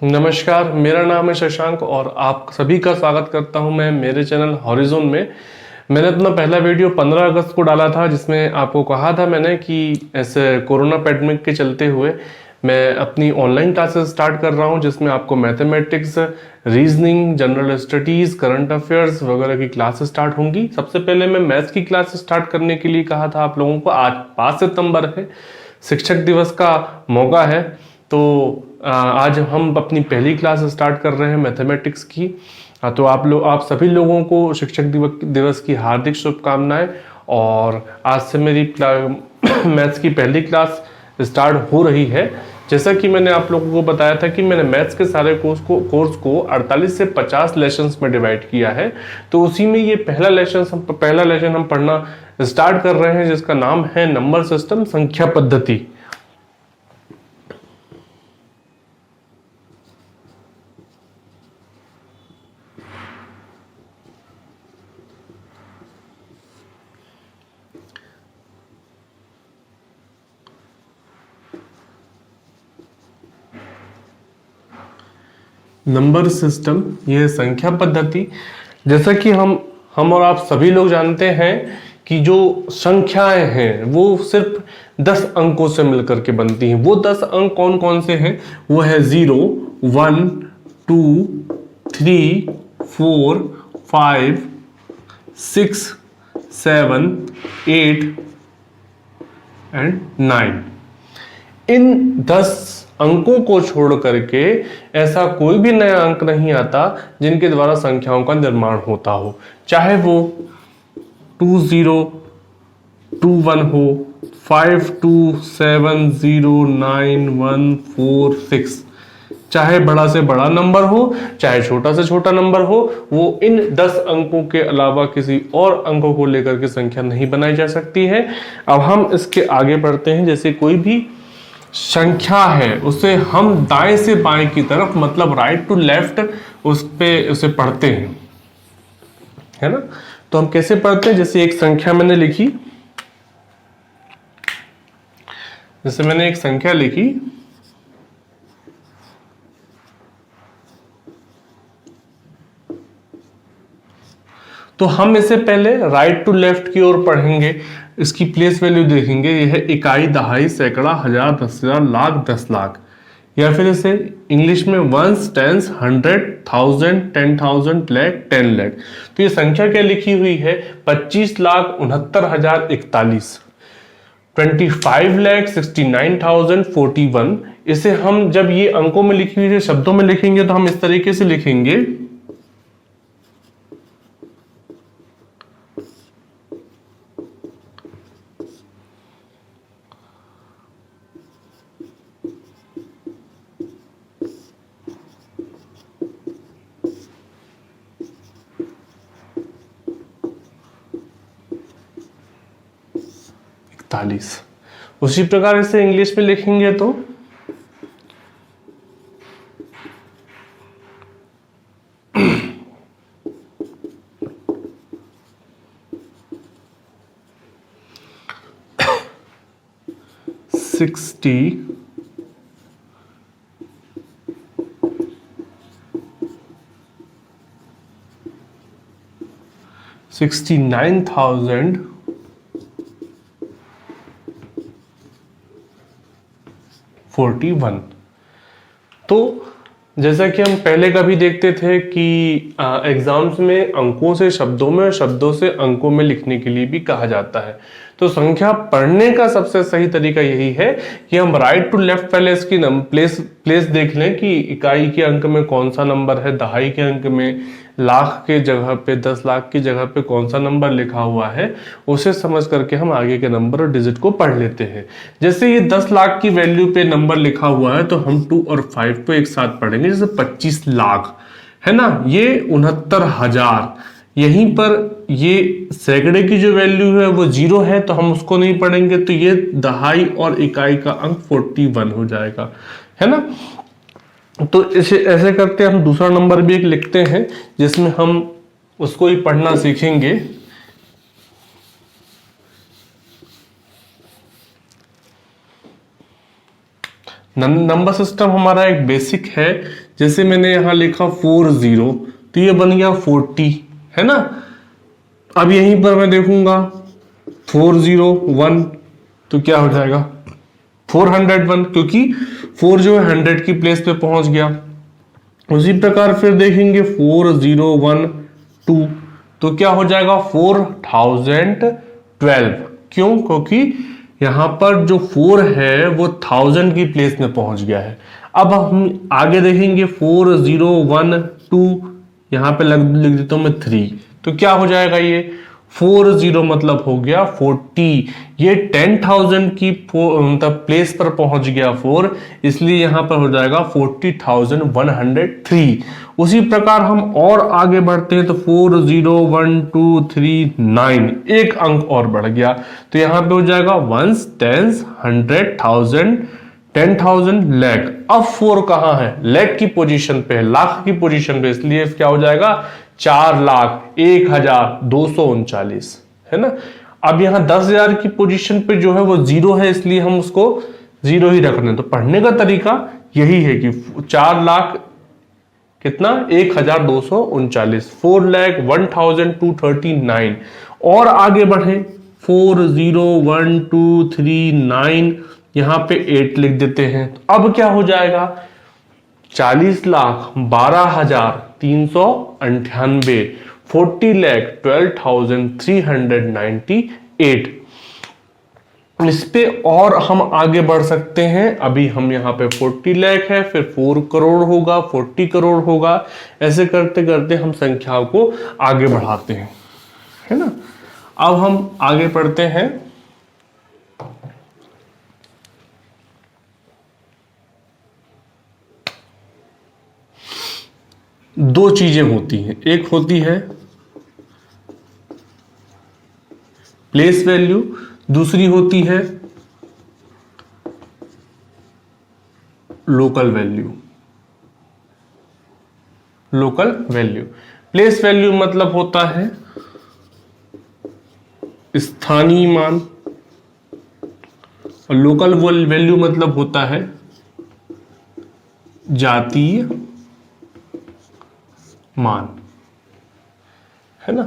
नमस्कार, मेरा नाम है शशांक और आप सभी का स्वागत करता हूं मैं मेरे चैनल हॉरिज़ॉन में। मैंने अपना पहला वीडियो 15 अगस्त को डाला था जिसमें आपको कहा था मैंने कि ऐसे कोरोना पैंडेमिक के चलते हुए मैं अपनी ऑनलाइन क्लासेस स्टार्ट कर रहा हूं जिसमें आपको mathematics, reasoning, general studies, current affairs वगैरह की क्लासेस स्टार्ट होंगी। सबसे पहले मैं मैथ्स की क्लास स्टार्ट करने के लिए कहा था आप लोगों को। आज 5 सितंबर है, शिक्षक दिवस का मौका है, तो आज हम अपनी पहली क्लास स्टार्ट कर रहे हैं मैथमेटिक्स की। तो आप सभी लोगों को शिक्षक दिवस की हार्दिक शुभकामनाएं। और आज से मेरी मैथ्स की पहली क्लास स्टार्ट हो रही है। जैसा कि मैंने आप लोगों को बताया था कि मैंने मैथ्स के सारे कोर्स को 48 से 50 लेसन्स में डिवाइड किया है। तो उसी में ये पहला लेसन हम पढ़ना स्टार्ट कर रहे हैं जिसका नाम है नंबर सिस्टम, संख्या पद्धति। नंबर सिस्टम, यह संख्या पद्धति। जैसा कि हम और आप सभी लोग जानते हैं कि जो संख्याएं हैं वो सिर्फ 10 अंकों से मिलकर के बनती हैं। वो 10 अंक कौन कौन से हैं? वो है 0, 1, 2, 3, 4, 5, 6, 7, 8 एंड 9। इन 10 अंकों को छोड़ करके ऐसा कोई भी नया अंक नहीं आता जिनके द्वारा संख्याओं का निर्माण होता हो। चाहे वो 20, 21 हो, 52709146, चाहे बड़ा से बड़ा नंबर हो चाहे छोटा से छोटा नंबर हो, वो इन 10 अंकों के अलावा किसी और अंकों को लेकर के संख्या नहीं बनाई जा सकती है। अब हम इसके आगे बढ़ते हैं। जैसे कोई भी संख्या है उसे हम दाएं से बाएं की तरफ, मतलब राइट टू लेफ्ट, उसे पढ़ते हैं, है ना। तो हम कैसे पढ़ते हैं? जैसे एक संख्या मैंने लिखी, तो हम इसे पहले राइट टू लेफ्ट की ओर पढ़ेंगे। इसकी प्लेस वैल्यू देखेंगे। यह है इकाई, दहाई, सैकड़ा, हजार, 10,000, लाख, 10 लाख। या फिर इसे इंग्लिश में वंस, टेंस, 100, 1000, 10,000, लाख, 10 लाख। तो ये संख्या क्या लिखी हुई है? 25,69,041, 25,69,041। इसे हम जब ये अंकों में लिखी हुई शब्दों में लिखेंगे तो हम इस तरीके से लिखेंगे। उसी प्रकार इसे इंग्लिश में लिखेंगे तो 60, 69,041। तो जैसा कि हम पहले कभी देखते थे कि एग्जाम्स में अंकों से शब्दों में और शब्दों से अंकों में लिखने के लिए भी कहा जाता है। तो संख्या पढ़ने का सबसे सही तरीका यही है कि हम राइट टू लेफ्ट पहले इसकी प्लेस देख लें कि इकाई के अंक में कौन सा नंबर है, दहाई के अंक में, लाख के जगह पे, 10 लाख की जगह पे कौन सा नंबर लिखा हुआ है, उसे समझ करके हम आगे के नंबर और डिजिट को पढ़ लेते हैं। जैसे ये 10 लाख की वैल्यू पे नंबर लिखा हुआ है तो हम 2 और 5 को एक साथ पढ़ेंगे। जैसे 25 लाख है ना, ये 69,000। यहीं पर ये सैकड़े की जो वैल्यू है वो 0 है तो हम उसको नहीं पढ़ेंगे, तो ये दहाई और इकाई का अंक 41 हो जाएगा, है ना। तो इसे ऐसे करके हम दूसरा नंबर भी एक लिखते हैं जिसमें हम उसको ही पढ़ना सीखेंगे। नंबर सिस्टम हमारा एक बेसिक है जैसे मैंने यहाँ लिखा 40 तो ये बन गया 40, है ना। अब यहीं पर मैं देखूंगा 401 तो क्या हो जाएगा 401, क्योंकि 4 जो है 100 की प्लेस पे पहुंच गया। उसी प्रकार फिर देखेंगे 4012 तो क्या हो जाएगा 4012। क्यों? क्योंकि यहां पर जो 4 है वो 1000 की प्लेस में पहुंच गया है। अब हम आगे देखेंगे 4012, यहां पे लिख देता हूं मैं 3 तो क्या हो जाएगा ये 40 मतलब हो गया 40, ये 10,000 की मतलब प्लेस पर पहुंच गया 4, इसलिए यहां पर हो जाएगा 40,103। उसी प्रकार हम और आगे बढ़ते हैं तो 401239 एक अंक और बढ़ गया तो यहां पे हो जाएगा वंस, टेंस, 100,000, 10,000, लाख। अब 4 कहां है? लाख की पोजीशन पे है, लाख की पोजीशन पे, इसलिए क्या हो जाएगा 4,01,239, है ना। अब यहां 10,000 की पोजीशन पे जो है वो 0 है, इसलिए हम उसको 0 ही रखने। तो पढ़ने का तरीका यही है कि 4 लाख कितना 1,239, 4,01,239। और आगे बढ़े 401239, यहां पे 8 लिख देते हैं। अब क्या हो जाएगा 40,12,398, 40,12,398। इस पे और हम आगे बढ़ सकते हैं। अभी हम यहाँ पे 40 लाख है, फिर 4 करोड़ होगा, 40 करोड़ होगा, ऐसे करते करते हम संख्याओं को आगे बढ़ाते हैं, है ना। अब हम आगे पढ़ते हैं। दो चीजें होती हैं, एक होती है प्लेस वैल्यू, दूसरी होती है local value. Local value, place value मतलब होता है स्थानीय मान, और लोकल वैल्यू मतलब होता है जातीय मान, है ना।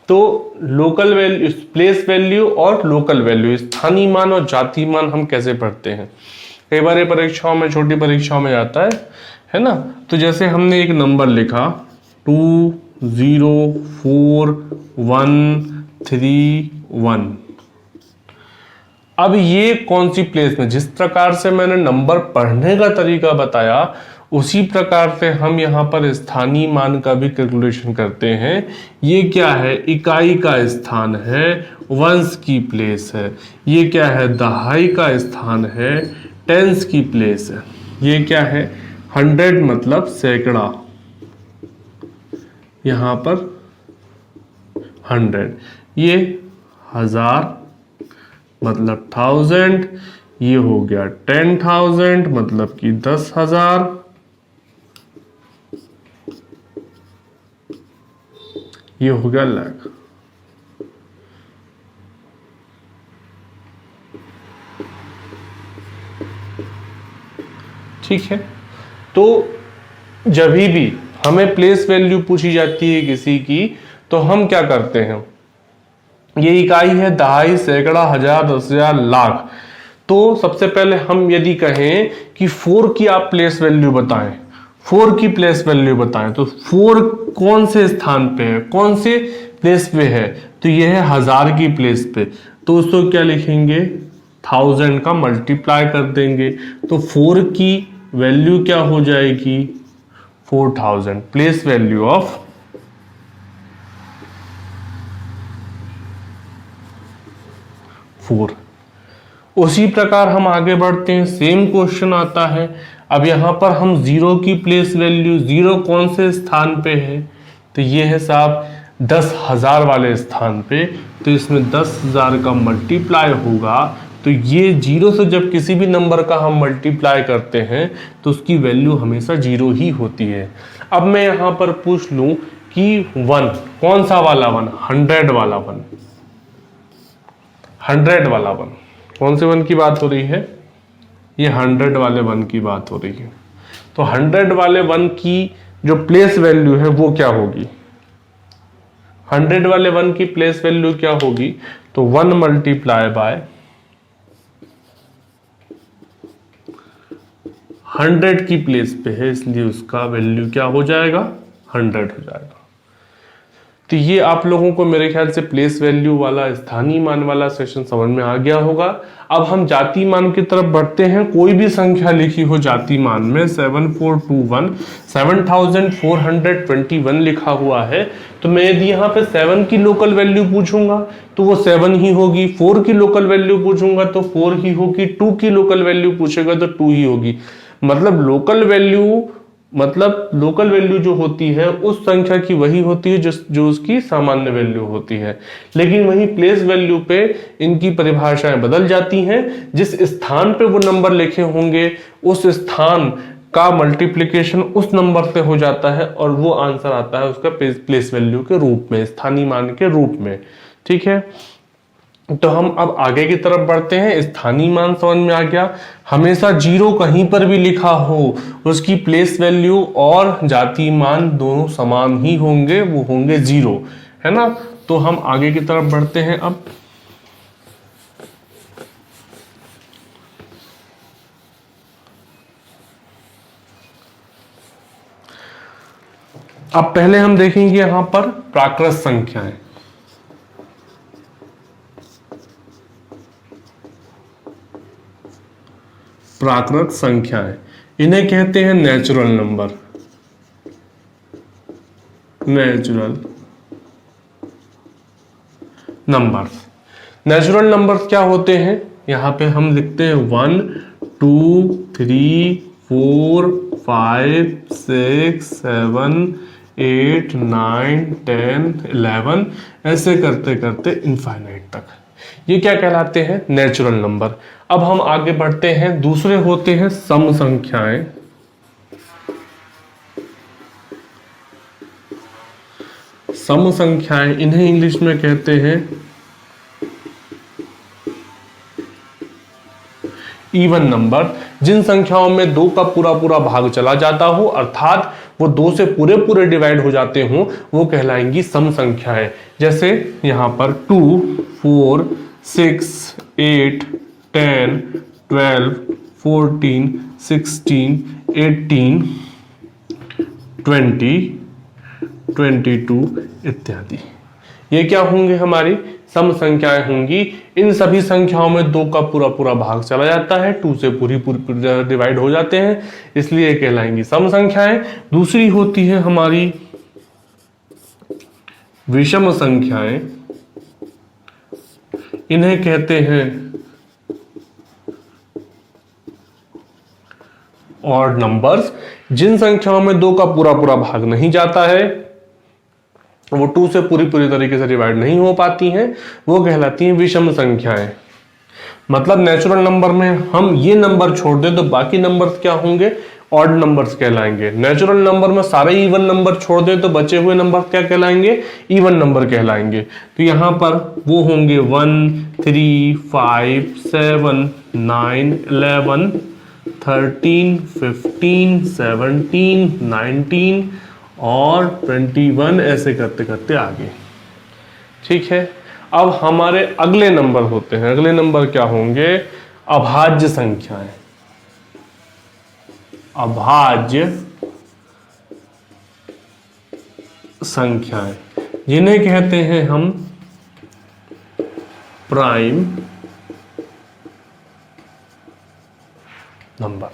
तो लोकल वैल्यू, प्लेस वैल्यू और लोकल वैल्यू, स्थानीय मान और जातीय मान हम कैसे पढ़ते हैं? कई बार परीक्षाओं में, छोटी परीक्षाओं में आता है ना। तो जैसे हमने एक नंबर लिखा 204131। अब ये कौन सी प्लेस में, जिस प्रकार से मैंने नंबर पढ़ने का तरीका बताया उसी प्रकार से हम यहाँ पर स्थानीय मान का भी कैलकुलेशन करते हैं। ये क्या है? इकाई का स्थान है, वंश की प्लेस है। ये क्या है? दहाई का स्थान है, टेंस की प्लेस है। ये क्या है? 100 मतलब सैकड़ा, यहाँ पर 100। ये 1000 मतलब 1000, ये हो गया 10,000 मतलब कि 10,000, ये हो गया लाख। ठीक है। तो जब भी हमें प्लेस वैल्यू पूछी जाती है किसी की, तो हम क्या करते हैं? ये इकाई है दहाई, सैकड़ा, हजार, 10,000, लाख। तो सबसे पहले हम यदि कहें कि 4 की आप प्लेस वैल्यू बताएं, 4 की प्लेस वैल्यू बताएं, तो 4 कौन से स्थान पे है, कौन से प्लेस पे है? तो ये है 1000 की प्लेस पे। तो उसको क्या लिखेंगे? 1000 का मल्टीप्लाई कर देंगे, तो 4 की वैल्यू क्या हो जाएगी? 4000, प्लेस वैल्यू ऑफ 4। उसी प्रकार हम आगे बढ़ते हैं, सेम क्वेश्चन आता है। अब यहां पर हम 0 की प्लेस वैल्यू, 0 कौन से स्थान पे है? तो ये है साहब 10,000 वाले स्थान पे। तो इसमें 10,000 का मल्टीप्लाई होगा, तो ये 0 से जब किसी भी नंबर का हम मल्टीप्लाई करते हैं तो उसकी वैल्यू हमेशा 0 ही होती है। अब मैं यहां पर पूछ लूं कि 1 कौन सा वाला 1? 100 वाला 1, 100 वाला 1, कौन से 1 की बात हो रही है? ये 100 वाले 1 की बात हो रही है। तो तो 100 वाले 1 की जो प्लेस वैल्यू है वो क्या होगी, 100 वाले 1 की प्लेस वैल्यू क्या होगी, तो 1 मल्टीप्लाई बाय 100 की प्लेस पे है, इसलिए उसका वैल्यू क्या हो जाएगा, 100 हो जाएगा। तो ये आप लोगों को मेरे ख्याल से प्लेस वैल्यू वाला स्थानीय मान वाला सेशन समझ में आ गया होगा। अब हम जाति मान की तरफ बढ़ते हैं। कोई भी संख्या लिखी हो जाति मान में 7421 7421 लिखा हुआ है, तो मैं यदि यहाँ पे 7 की लोकल वैल्यू पूछूंगा तो वो 7 ही होगी, 4 की लोकल वैल्यू पूछूंगा तो 4 ही होगी, 2 की लोकल वैल्यू पूछेगा तो 2 ही होगी। मतलब लोकल वैल्यू जो होती है उस संख्या की वही होती है जो उसकी सामान्य वैल्यू होती है। लेकिन वही प्लेस वैल्यू पे इनकी परिभाषाएं बदल जाती हैं। जिस स्थान पे वो नंबर लिखे होंगे उस स्थान का मल्टीप्लिकेशन उस नंबर से हो जाता है और वो आंसर आता है उसका प्लेस वैल्यू के रूप में, स्थानीय मान के रूप में। ठीक है, तो हम अब आगे की तरफ बढ़ते हैं। स्थानीय मान समझ में आ गया। हमेशा 0 कहीं पर भी लिखा हो उसकी प्लेस वैल्यू और जाति मान दोनों समान ही होंगे, वो होंगे 0, है ना। तो हम आगे की तरफ बढ़ते हैं। अब पहले हम देखेंगे यहां पर प्राकृत संख्याएं। प्राकृत संख्याएं इन्हें कहते हैं नेचुरल नंबर। नेचुरल नंबर्स क्या होते हैं, यहां पे हम लिखते हैं 1 2 3 4 5 6 7 8 9 10 11 ऐसे करते करते इनफाइनाइट तक। ये क्या कहलाते हैं, नेचुरल नंबर। अब हम आगे बढ़ते हैं। दूसरे होते हैं सम संख्याएं। सम संख्याएं इन्हें इंग्लिश में कहते हैं इवन नंबर। जिन संख्याओं में 2 का पूरा पूरा भाग चला जाता हो, अर्थात वो 2 से पूरे पूरे डिवाइड हो जाते हो, वो कहलाएंगी सम संख्याएं। जैसे यहां पर 2 4 6 8 10 12 14 16 18 20 22 इत्यादि। ये क्या होंगे, हमारी सम संख्याएं होंगी। इन सभी संख्याओं में 2 का पूरा पूरा भाग चला जाता है, 2 से पूरी डिवाइड हो जाते हैं, इसलिए कहलाएंगी सम संख्याएं। दूसरी होती है हमारी विषम संख्याएं। इन्हें कहते हैं ऑड नंबर्स। जिन संख्याओं में 2 का पूरा पूरा भाग नहीं जाता है, वो 2 से पूरी तरीके से डिवाइड नहीं हो पाती हैं, वो कहलाती हैं विषम संख्याएं। मतलब नेचुरल नंबर में हम ये नंबर छोड़ दें तो बाकी नंबर्स क्या होंगे, ऑड नंबर्स कहलाएंगे। नेचुरल नंबर में सारे इवन नंबर छोड़ दें तो बचे हुए नंबर क्या कहलाएंगे, इवन नंबर कहलाएंगे। तो यहां पर वो होंगे 1 3 5 7 9 11 13 15 17 19 और 21 ऐसे करते करते आगे। ठीक है, अब हमारे अगले नंबर होते हैं। अगले नंबर क्या होंगे, अभाज्य संख्याएं। अभाज्य संख्याएं जिन्हें कहते हैं हम प्राइम नंबर।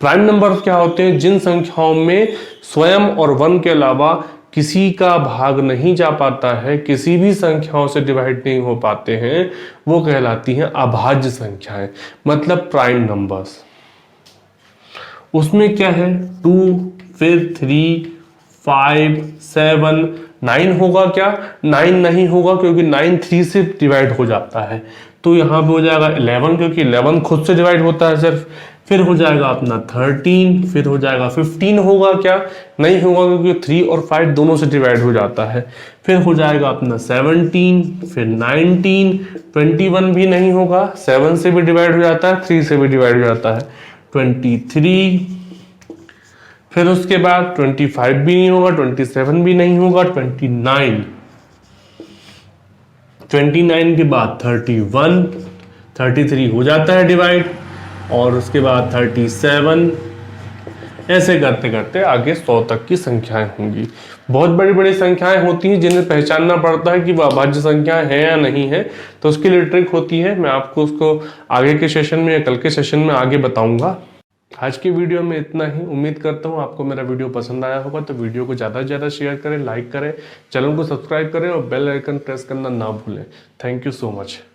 प्राइम नंबर क्या होते हैं, जिन संख्याओं में स्वयं और 1 के अलावा किसी का भाग नहीं जा पाता है, किसी भी संख्याओं से डिवाइड नहीं हो पाते हैं, वो कहलाती हैं अभाज्य संख्याएं, मतलब प्राइम नंबर्स। उसमें क्या है, 2 फिर 3 5 7 9 होगा क्या, 9 नहीं होगा क्योंकि 9 3 से डिवाइड हो जाता है, तो यहां पे हो जाएगा 11 क्योंकि 11 खुद से डिवाइड होता है सिर्फ। फिर हो जाएगा अपना 13, फिर हो जाएगा 15 होगा क्या, नहीं होगा क्योंकि 3 और 5 दोनों से डिवाइड हो जाता है। फिर हो जाएगा अपना 17, फिर 19, 21 भी नहीं होगा, 7 से भी डिवाइड हो जाता है, 3 से भी डिवाइड हो जाता है, 23, फिर उसके बाद 25 भी नहीं होगा, 27 भी नहीं होगा, 29 के बाद 31, 33 हो जाता है डिवाइड, और उसके बाद 37, ऐसे करते करते आगे 100 तक की संख्याएं होंगी। बहुत बड़ी बड़ी संख्याएं होती हैं जिन्हें पहचानना पड़ता है कि वह अभाज्य संख्याएं हैं या नहीं है, तो उसके लिए ट्रिक होती है। मैं आपको उसको आगे के सेशन में या कल के सेशन में आगे बताऊंगा। आज की वीडियो में इतना ही। उम्मीद करता हूँ आपको मेरा वीडियो पसंद आया होगा, तो वीडियो को ज़्यादा से ज़्यादा शेयर करें, लाइक करें, चैनल को सब्सक्राइब करें और बेल आइकन प्रेस करना ना भूलें। Thank you so much.